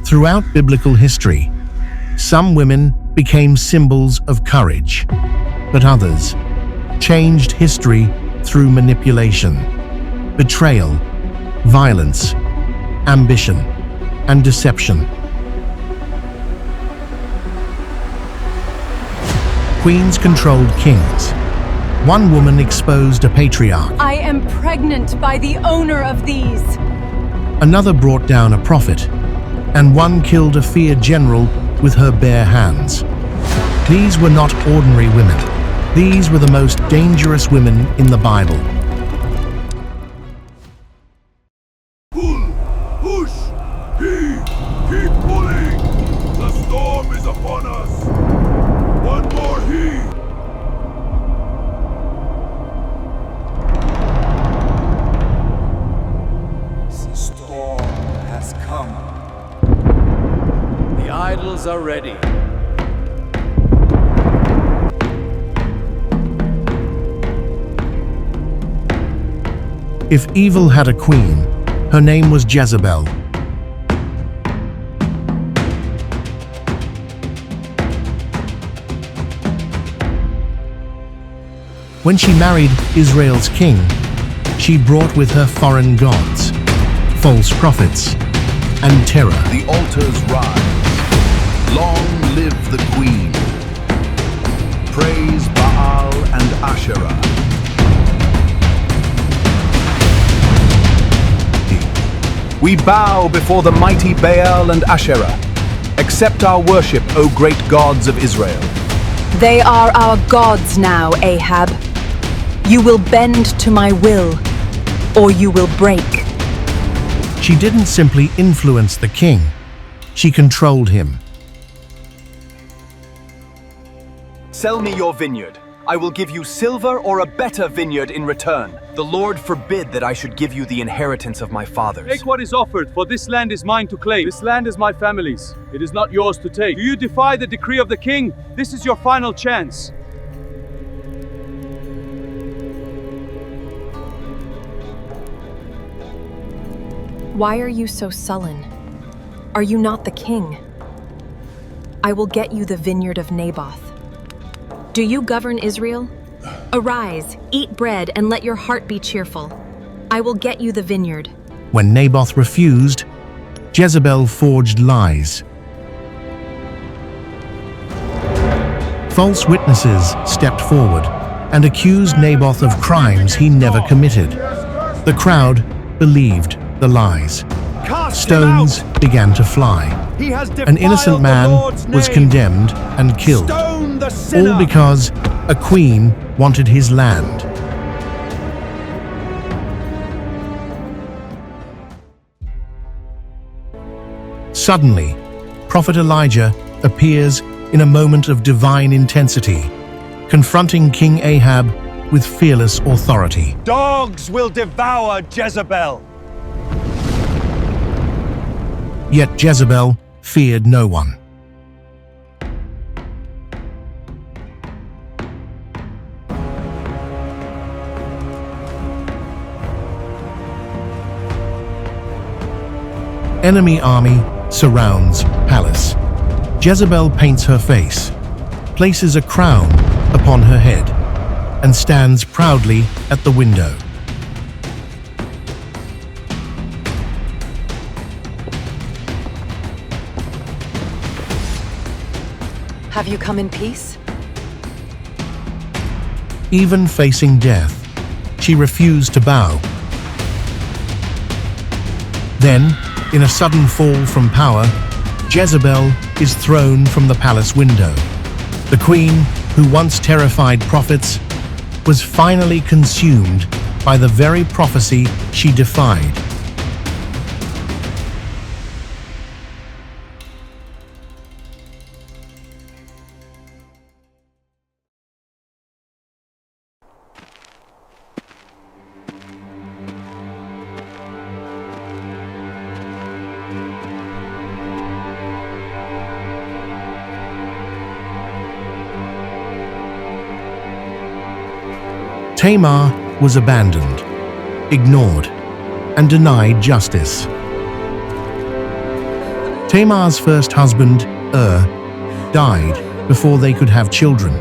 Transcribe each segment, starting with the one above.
Throughout biblical history, some women became symbols of courage, but others changed history through manipulation, betrayal, violence, ambition, and deception. Queens controlled kings. One woman exposed a patriarch. I am pregnant by the owner of these. Another brought down a prophet, and one killed a feared general with her bare hands. These were not ordinary women. These were the most dangerous women in the Bible. Pull! Push! Heave! Keep pulling! The storm is upon us! One more heave! The storm has come. The idols are ready. If evil had a queen, her name was Jezebel. When she married Israel's king, she brought with her foreign gods, false prophets, and terror. The altars rise. Long live the Queen. Praise Baal and Asherah. We bow before the mighty Baal and Asherah. Accept our worship, O great gods of Israel. They are our gods now, Ahab. You will bend to my will, or you will break. She didn't simply influence the king, she controlled him. Sell me your vineyard. I will give you silver or a better vineyard in return. The Lord forbid that I should give you the inheritance of my fathers. Take what is offered, for this land is mine to claim. This land is my family's. It is not yours to take. Do you defy the decree of the king? This is your final chance. Why are you so sullen? Are you not the king? I will get you the vineyard of Naboth. Do you govern Israel? Arise, eat bread, and let your heart be cheerful. I will get you the vineyard. When Naboth refused, Jezebel forged lies. False witnesses stepped forward and accused Naboth of crimes he never committed. The crowd believed the lies. Stones began to fly. An innocent man was condemned and killed, all because a queen wanted his land. Suddenly, Prophet Elijah appears in a moment of divine intensity, confronting King Ahab with fearless authority. Dogs will devour Jezebel. Yet Jezebel feared no one. Enemy army surrounds palace. Jezebel paints her face, places a crown upon her head, and stands proudly at the window. Have you come in peace? Even facing death, she refused to bow. Then, in a sudden fall from power, Jezebel is thrown from the palace window. The queen, who once terrified prophets, was finally consumed by the very prophecy she defied. Tamar was abandoned, ignored, and denied justice. Tamar's first husband, died before they could have children.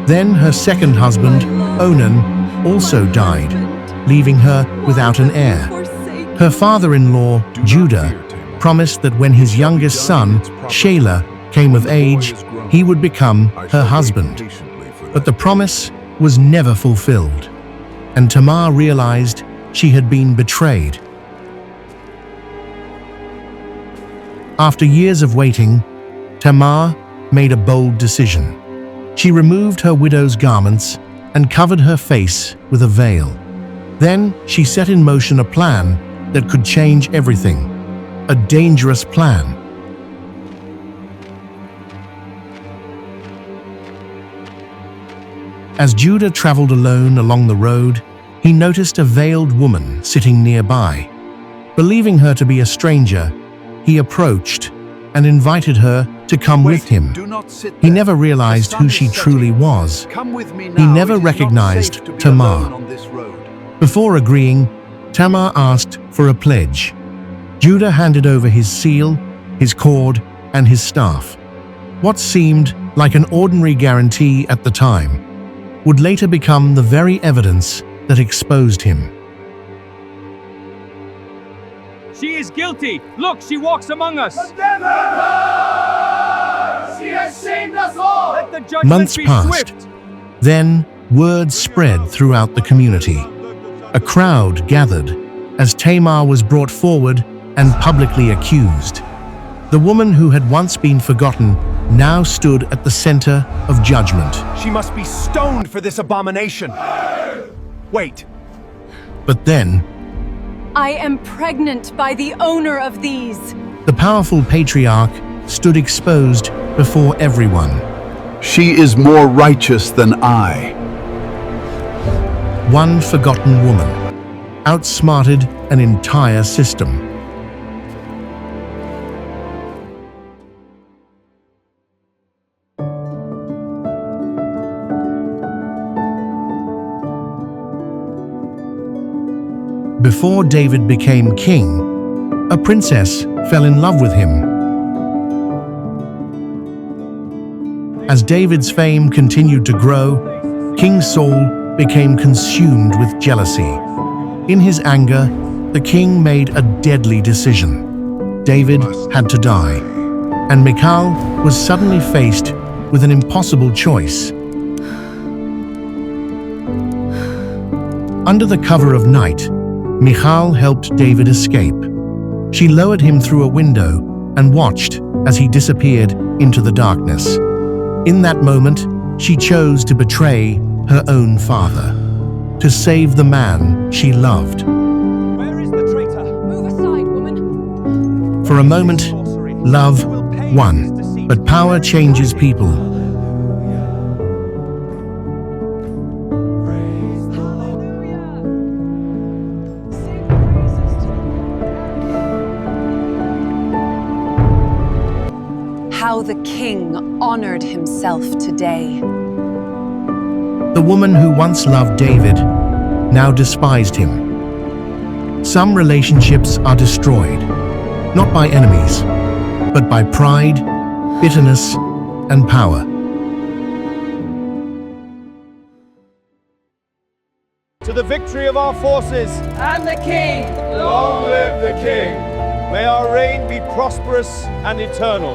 Then her second husband, Onan, also died, leaving her without an heir. Her father-in-law, Judah, promised that when his youngest son, Shelah, came of age, he would become her husband. But the promise was never fulfilled, and Tamar realized she had been betrayed. After years of waiting, Tamar made a bold decision. She removed her widow's garments and covered her face with a veil. Then she set in motion a plan that could change everything. A dangerous plan. As Judah traveled alone along the road, he noticed a veiled woman sitting nearby. Believing her to be a stranger, he approached and invited her to come with him. He never realized who she truly was. He never recognized Tamar. Before agreeing, Tamar asked for a pledge. Judah handed over his seal, his cord, and his staff. What seemed like an ordinary guarantee at the time would later become the very evidence that exposed him. She is guilty! Look, she walks among us! Condemn her! She has shamed us all! Let the judgment Months be passed. swift! Then, word spread throughout the community. A crowd gathered as Tamar was brought forward and publicly accused. The woman who had once been forgotten now stood at the center of judgment. She must be stoned for this abomination. Wait. But then, I am pregnant by the owner of these. the powerful patriarch stood exposed before everyone. She is more righteous than I. One forgotten woman outsmarted an entire system. Before David became king, a princess fell in love with him. As David's fame continued to grow, King Saul became consumed with jealousy. In his anger, the king made a deadly decision. David had to die, and Michal was suddenly faced with an impossible choice. Under the cover of night, Michal helped David escape. She lowered him through a window and watched as he disappeared into the darkness. In that moment, she chose to betray her own father, to save the man she loved. Where is the traitor? Move aside, woman. For a moment, love won, but power changes people. How the king honored himself today. The woman who once loved David now despised him. Some relationships are destroyed, not by enemies, but by pride, bitterness, and power. To the victory of our forces. And the king! Long live the king. May our reign be prosperous and eternal.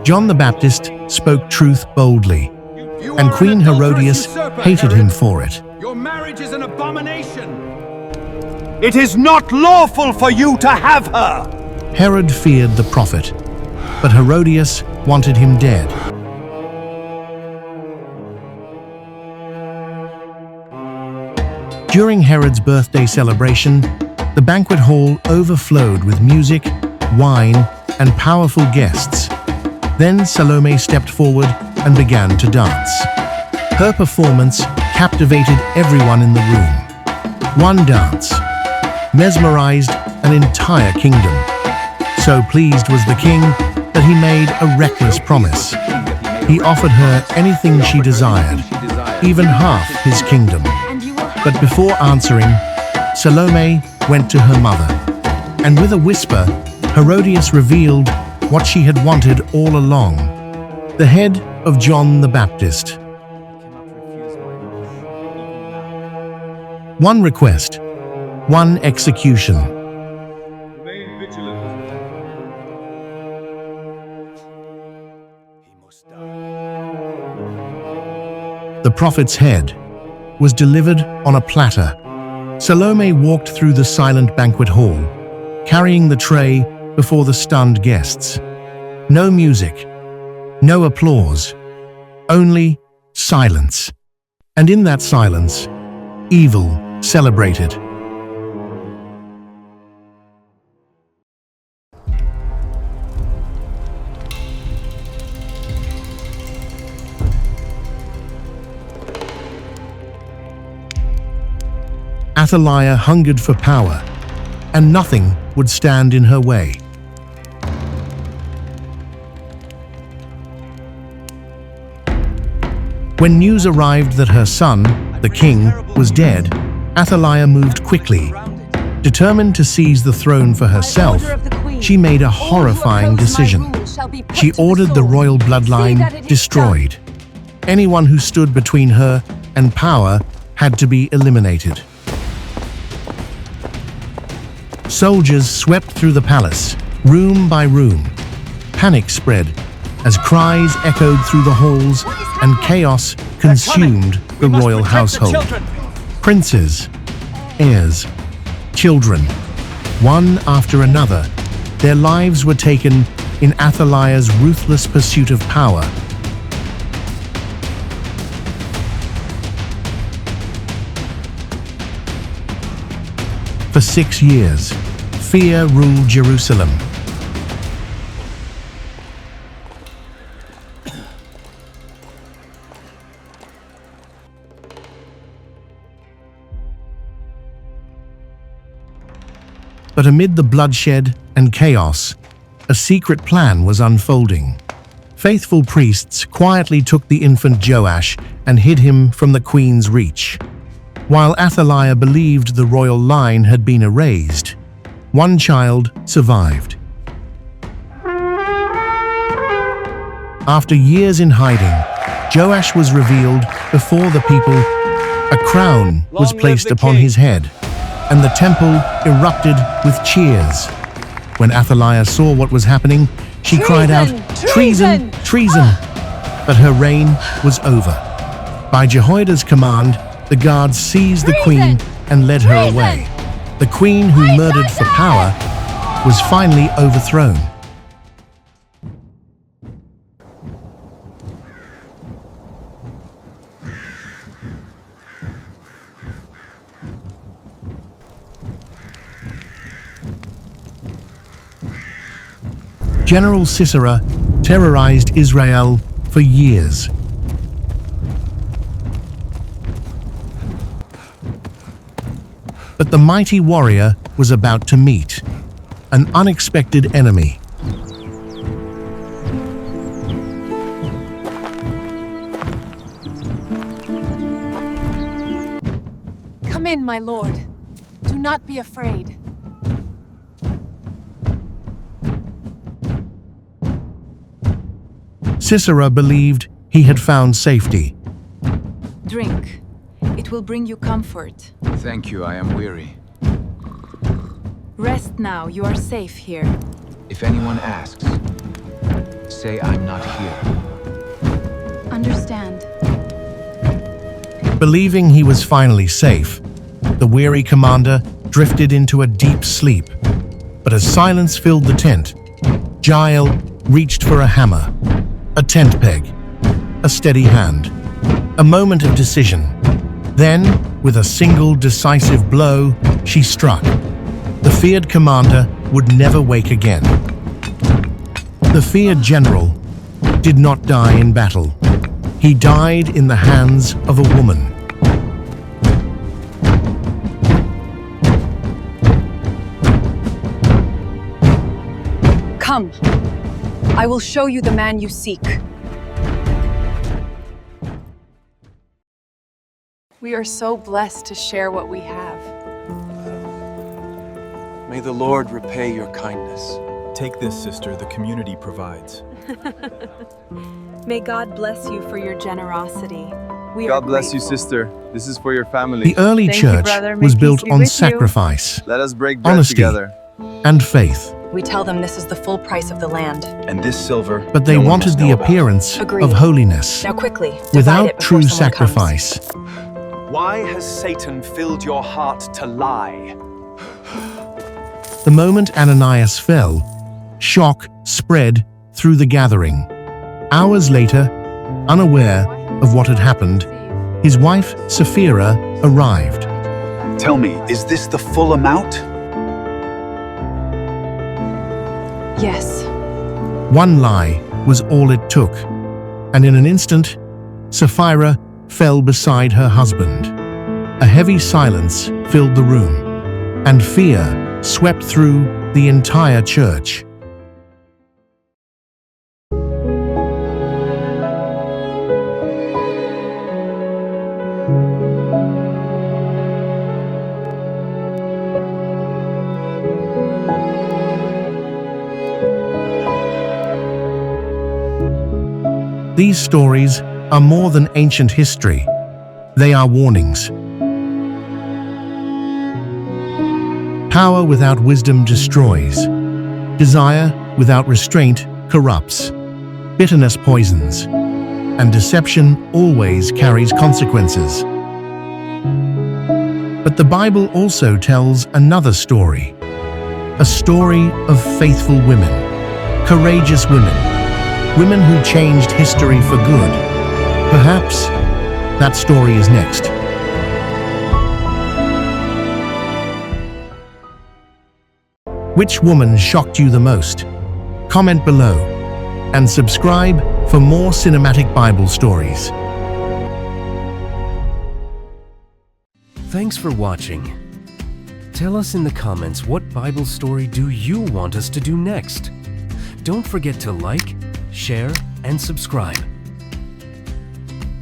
John the Baptist spoke truth boldly, and Queen Herodias hated him for it. Your marriage is an abomination. It is not lawful for you to have her. Herod feared the prophet, but Herodias wanted him dead. During Herod's birthday celebration, the banquet hall overflowed with music, wine, and powerful guests. Then Salome stepped forward and began to dance. Her performance captivated everyone in the room. One dance mesmerized an entire kingdom. So pleased was the king that he made a reckless promise. He offered her anything she desired, even half his kingdom. But before answering, Salome went to her mother, and with a whisper, Herodias revealed what she had wanted all along, the head of John the Baptist. One request, one execution. Remain vigilant. The prophet's head was delivered on a platter. Salome walked through the silent banquet hall, carrying the tray before the stunned guests. No music, no applause, only silence. And in that silence, evil celebrated. Athaliah hungered for power, and nothing would stand in her way. When news arrived that her son, the king, was dead, Athaliah moved quickly. Determined to seize the throne for herself, she made a horrifying decision. She ordered the royal bloodline destroyed. Anyone who stood between her and power had to be eliminated. Soldiers swept through the palace, room by room. Panic spread as cries echoed through the halls and chaos consumed the royal household. Princes, heirs, children, one after another, their lives were taken in Athaliah's ruthless pursuit of power. For 6 years, fear ruled Jerusalem. But amid the bloodshed and chaos, a secret plan was unfolding. Faithful priests quietly took the infant Joash and hid him from the queen's reach. While Athaliah believed the royal line had been erased, one child survived. After years in hiding, Joash was revealed before the people. A crown was placed upon his head, and the temple erupted with cheers. When Athaliah saw what was happening, she cried out, "Treason! Treason!" But her reign was over. By Jehoiada's command, the guards seized the queen and led her away. The queen who murdered for power was finally overthrown. General Sisera terrorized Israel for years. But the mighty warrior was about to meet an unexpected enemy. Come in, my lord. Do not be afraid. Sisera believed he had found safety. Drink. It will bring you comfort. Thank you, I am weary. Rest now. You are safe here. If anyone asks, say I'm not here. Understand. Believing he was finally safe, the weary commander drifted into a deep sleep. But as silence filled the tent, Jael reached for a hammer, a tent peg, a steady hand, a moment of decision. Then, with a single decisive blow, she struck. The feared commander would never wake again. The feared general did not die in battle. He died in the hands of a woman. Come. I will show you the man you seek. We are so blessed to share what we have. May the Lord repay your kindness. Take this, sister, the community provides. May God bless you for your generosity. We God are bless you, grateful. sister. This is for your family. The early Thank you, church brother. May was peace built be on with you. sacrifice Let us break bread honesty. together. and faith, We tell them this is the full price of the land. And this silver, but they no one wanted must the know about. appearance Agreed. of holiness Now quickly, divide without it before true someone comes. sacrifice. Why has Satan filled your heart to lie? The moment Ananias fell, shock spread through the gathering. Hours later, unaware of what had happened, his wife Sapphira arrived. Tell me, is this the full amount? Yes. One lie was all it took, and in an instant, Sapphira fell beside her husband. A heavy silence filled the room, and fear swept through the entire church. These stories are more than ancient history. They are warnings. Power without wisdom destroys. Desire without restraint corrupts. Bitterness poisons. And deception always carries consequences. But the Bible also tells another story. A story of faithful women, courageous women, women who changed history for good. Perhaps that story is next. Which woman shocked you the most? Comment below and subscribe for more cinematic Bible stories. Thanks for watching. Tell us in the comments, what Bible story do you want us to do next? Don't forget to like, share, and subscribe.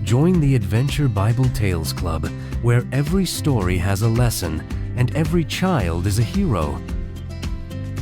Join the Adventure Bible Tales Club, where every story has a lesson and every child is a hero.